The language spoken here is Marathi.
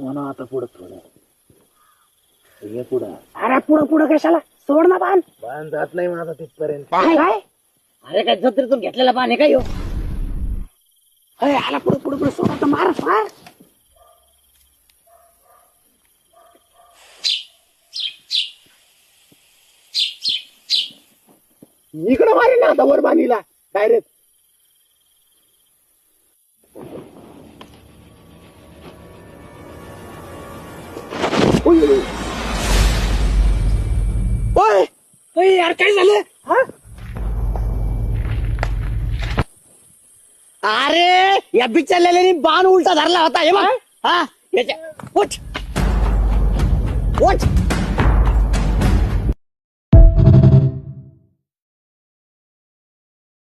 म्हणा आता पुढं थोडं ये पुढं. अरे पुढं पुढं कशाला सोड ना बाण. बाण जात नाही माझा तिथपर्यंत. काय काय अरे काय जत्रेतून घेतलेला पाणी काय हो. अरे आला पुढं पुढं पुढं सोड आता मार मार. इकडं मारे ना आता वर बाणीला डायरेक्ट. ओय ओय यार काय झालं हा. अरे या बिचारलेल्यानी बाण उलटा धरला होता हे बघ. हा याच्या उठ उठ